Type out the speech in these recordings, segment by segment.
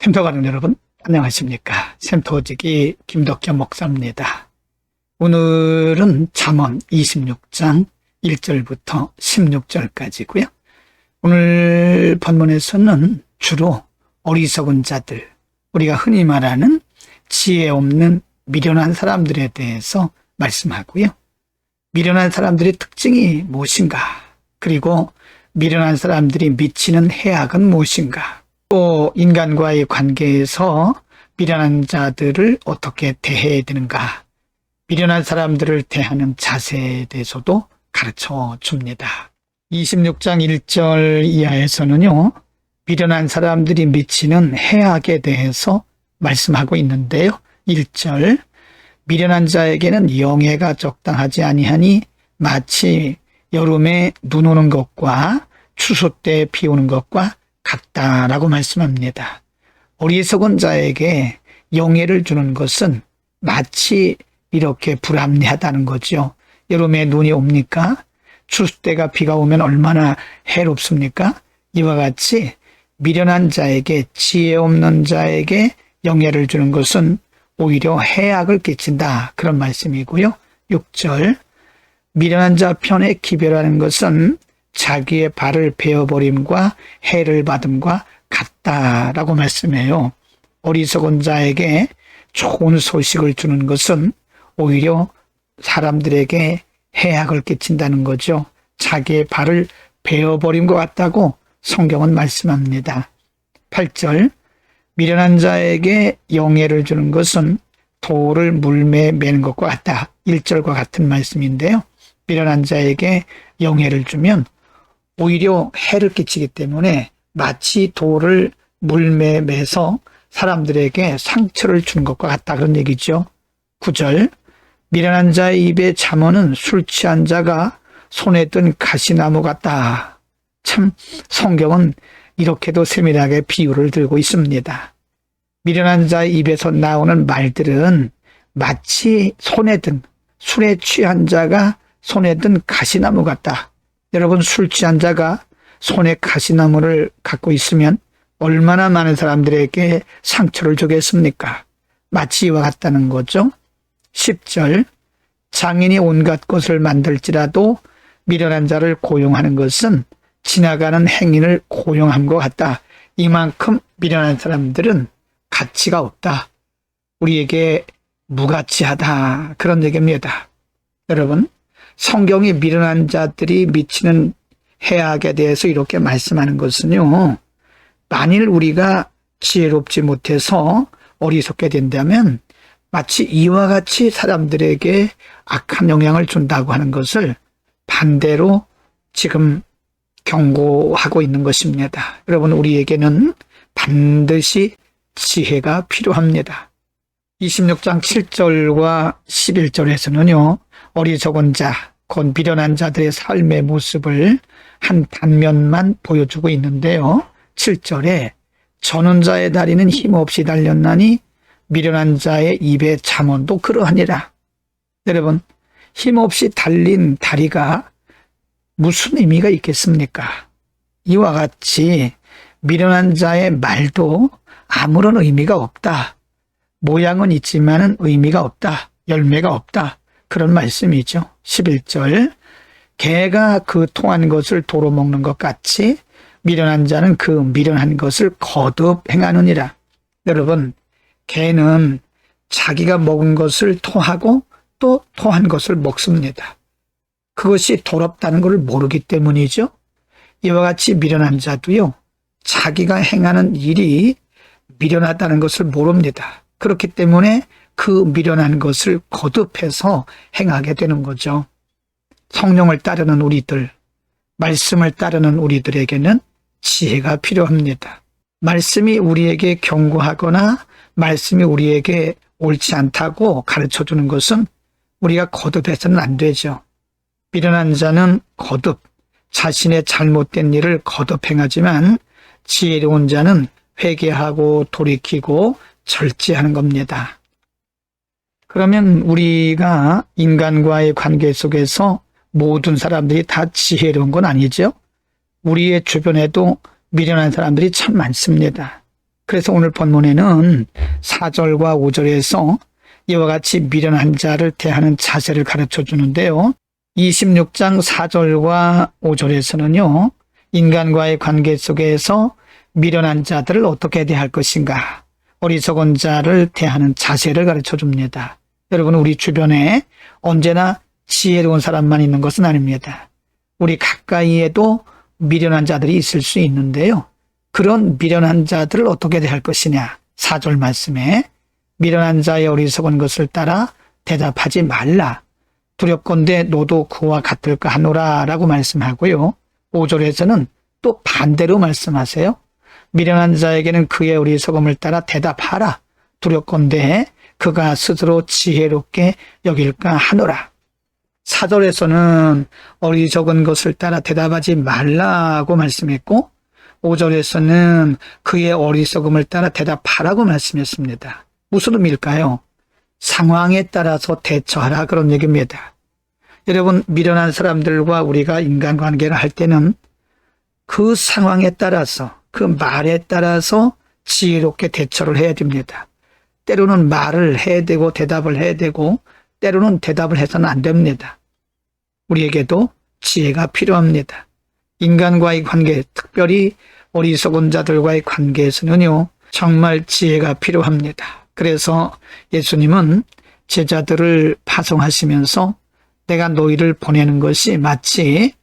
샘터가족 여러분, 안녕하십니까? 샘터오지기 김덕현 목사입니다. 오늘은 잠언 26장 1절부터 16절까지고요. 오늘 본문에서는 주로 어리석은 자들, 우리가 흔히 말하는 지혜 없는 미련한 사람들에 대해서 말씀하고요. 미련한 사람들의 특징이 무엇인가? 그리고 미련한 사람들이 미치는 해악은 무엇인가? 또 인간과의 관계에서 미련한 자들을 어떻게 대해야 되는가? 미련한 사람들을 대하는 자세에 대해서도 가르쳐 줍니다. 26장 1절 이하에서는요, 미련한 사람들이 미치는 해악에 대해서 말씀하고 있는데요. 1절, 미련한 자에게는 영예가 적당하지 아니하니 마치 여름에 눈 오는 것과 추수 때 비 오는 것과 같다라고 말씀합니다. 어리석은 자에게 영예를 주는 것은 마치 이렇게 불합리하다는 거죠. 여름에 눈이 옵니까? 추수 때가 비가 오면 얼마나 해롭습니까? 이와 같이 미련한 자에게, 지혜 없는 자에게 영예를 주는 것은 오히려 해악을 끼친다, 그런 말씀이고요. 6절, 미련한 자 편에 기별하는 것은 자기의 발을 베어버림과 해를 받음과 같다라고 말씀해요. 어리석은 자에게 좋은 소식을 주는 것은 오히려 사람들에게 해악을 끼친다는 거죠. 자기의 발을 베어버린 것 같다고 성경은 말씀합니다. 8절, 미련한 자에게 영예를 주는 것은 돌을 물매에 매는 것과 같다. 1절과 같은 말씀인데요. 미련한 자에게 영예를 주면 오히려 해를 끼치기 때문에 마치 돌을 물매에 매서 사람들에게 상처를 주는 것과 같다, 그런 얘기죠. 9절, 미련한 자의 입에 잠언은 술 취한 자가 손에 든 가시나무 같다. 참 성경은 이렇게도 세밀하게 비유를 들고 있습니다. 미련한 자의 입에서 나오는 말들은 마치 손에 든, 술에 취한 자가 손에 든 가시나무 같다. 여러분, 술 취한 자가 손에 가시나무를 갖고 있으면 얼마나 많은 사람들에게 상처를 주겠습니까? 마치 이와 같다는 거죠. 10절, 장인이 온갖 것을 만들지라도 미련한 자를 고용하는 것은 지나가는 행인을 고용함과 같다. 이만큼 미련한 사람들은 가치가 없다. 우리에게 무가치하다, 그런 얘기입니다. 여러분, 성경이 미련한 자들이 미치는 해악에 대해서 이렇게 말씀하는 것은요, 만일 우리가 지혜롭지 못해서 어리석게 된다면 마치 이와 같이 사람들에게 악한 영향을 준다고 하는 것을 반대로 지금 경고하고 있는 것입니다. 여러분, 우리에게는 반드시 지혜가 필요합니다. 26장 7절과 11절에서는요, 어리석은 자, 곧 미련한 자들의 삶의 모습을 한 단면만 보여주고 있는데요. 7절에 저는 자의 다리는 힘없이 달렸나니 미련한 자의 입에 잠언도 그러하니라. 여러분, 힘없이 달린 다리가 무슨 의미가 있겠습니까? 이와 같이 미련한 자의 말도 아무런 의미가 없다. 모양은 있지만은 의미가 없다. 열매가 없다. 그런 말씀이죠. 11절, 개가 그 통한 것을 도로 먹는 것 같이 미련한 자는 그 미련한 것을 거듭 행하느니라. 여러분, 개는 자기가 먹은 것을 토하고 또 토한 것을 먹습니다. 그것이 더럽다는 것을 모르기 때문이죠. 이와 같이 미련한 자도요, 자기가 행하는 일이 미련하다는 것을 모릅니다. 그렇기 때문에 그 미련한 것을 거듭해서 행하게 되는 거죠. 성령을 따르는 우리들, 말씀을 따르는 우리들에게는 지혜가 필요합니다. 말씀이 우리에게 경고하거나 말씀이 우리에게 옳지 않다고 가르쳐주는 것은 우리가 거듭해서는 안 되죠. 미련한 자는 거듭, 자신의 잘못된 일을 거듭 행하지만 지혜로운 자는 회개하고 돌이키고 절제하는 겁니다. 그러면 우리가 인간과의 관계 속에서 모든 사람들이 다 지혜로운 건 아니죠. 우리의 주변에도 미련한 사람들이 참 많습니다. 그래서 오늘 본문에는 4절과 5절에서 이와 같이 미련한 자를 대하는 자세를 가르쳐 주는데요. 26장 4절과 5절에서는요. 인간과의 관계 속에서 미련한 자들을 어떻게 대할 것인가, 어리석은 자를 대하는 자세를 가르쳐 줍니다. 여러분, 우리 주변에 언제나 지혜로운 사람만 있는 것은 아닙니다. 우리 가까이에도 미련한 자들이 있을 수 있는데요. 그런 미련한 자들을 어떻게 대할 것이냐. 4절 말씀에 미련한 자의 어리석은 것을 따라 대답하지 말라. 두렵건대 너도 그와 같을까 하노라 라고 말씀하고요. 5절에서는 또 반대로 말씀하세요. 미련한 자에게는 그의 어리석음을 따라 대답하라. 두렵건대 그가 스스로 지혜롭게 여길까 하노라. 4절에서는 어리석은 것을 따라 대답하지 말라고 말씀했고 5절에서는 그의 어리석음을 따라 대답하라고 말씀했습니다. 무슨 의미일까요? 상황에 따라서 대처하라, 그런 얘기입니다. 여러분, 미련한 사람들과 우리가 인간관계를 할 때는 그 상황에 따라서, 그 말에 따라서 지혜롭게 대처를 해야 됩니다. 때로는 말을 해야 되고 대답을 해야 되고 때로는 대답을 해서는 안 됩니다. 우리에게도 지혜가 필요합니다. 인간과의 관계, 특별히 어리석은 자들과의 관계에서는요, 정말 지혜가 필요합니다. 그래서 예수님은 제자들을 파송하시면서 내가 너희를 보내는 것이 마치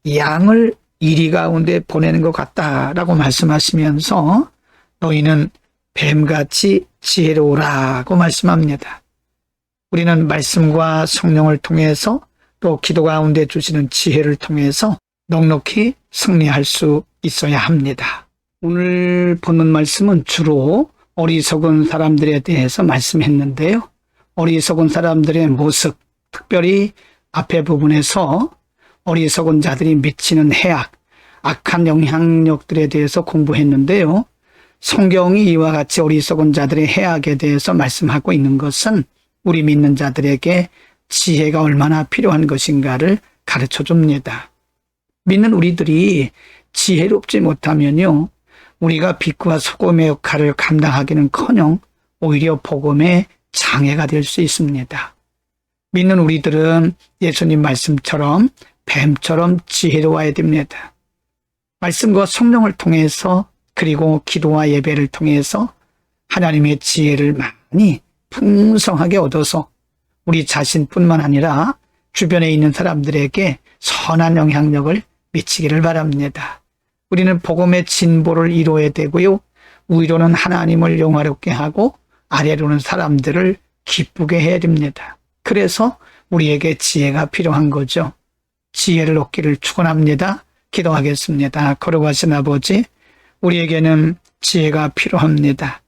양을 이리 가운데 보내는 것 같다라고 말씀하시면서 너희는 뱀같이 지혜로우라고 말씀합니다. 우리는 말씀과 성령을 통해서 또 기도 가운데 주시는 지혜를 통해서 넉넉히 승리할 수 있어야 합니다. 오늘 보는 말씀은 주로 어리석은 사람들에 대해서 말씀했는데요. 어리석은 사람들의 모습, 특별히 앞에 부분에서 어리석은 자들이 미치는 해악, 악한 영향력들에 대해서 공부했는데요. 성경이 이와 같이 어리석은 자들의 해악에 대해서 말씀하고 있는 것은 우리 믿는 자들에게 지혜가 얼마나 필요한 것인가를 가르쳐 줍니다. 믿는 우리들이 지혜롭지 못하면요, 우리가 빛과 소금의 역할을 감당하기는커녕 오히려 복음에 장애가 될 수 있습니다. 믿는 우리들은 예수님 말씀처럼 뱀처럼 지혜로워야 됩니다. 말씀과 성령을 통해서 그리고 기도와 예배를 통해서 하나님의 지혜를 많이 풍성하게 얻어서 우리 자신뿐만 아니라 주변에 있는 사람들에게 선한 영향력을 미치기를 바랍니다. 우리는 복음의 진보를 이루어야 되고요. 위로는 하나님을 영화롭게 하고 아래로는 사람들을 기쁘게 해야 됩니다. 그래서 우리에게 지혜가 필요한 거죠. 지혜를 얻기를 축원합니다. 기도하겠습니다. 거룩하신 아버지, 우리에게는 지혜가 필요합니다.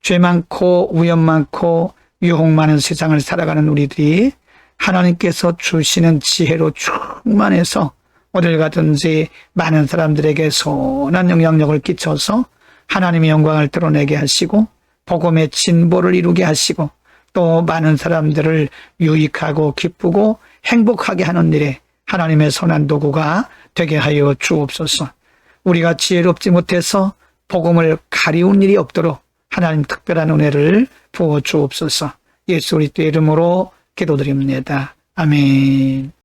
죄 많고 위험 많고 유혹 많은 세상을 살아가는 우리들이 하나님께서 주시는 지혜로 충만해서 어딜 가든지 많은 사람들에게 선한 영향력을 끼쳐서 하나님의 영광을 드러내게 하시고 복음의 진보를 이루게 하시고 또 많은 사람들을 유익하고 기쁘고 행복하게 하는 일에 하나님의 선한 도구가 되게 하여 주옵소서. 우리가 지혜롭지 못해서 복음을 가리운 일이 없도록 하나님 특별한 은혜를 부어 주옵소서. 예수 그리스도의 이름으로 기도드립니다. 아멘.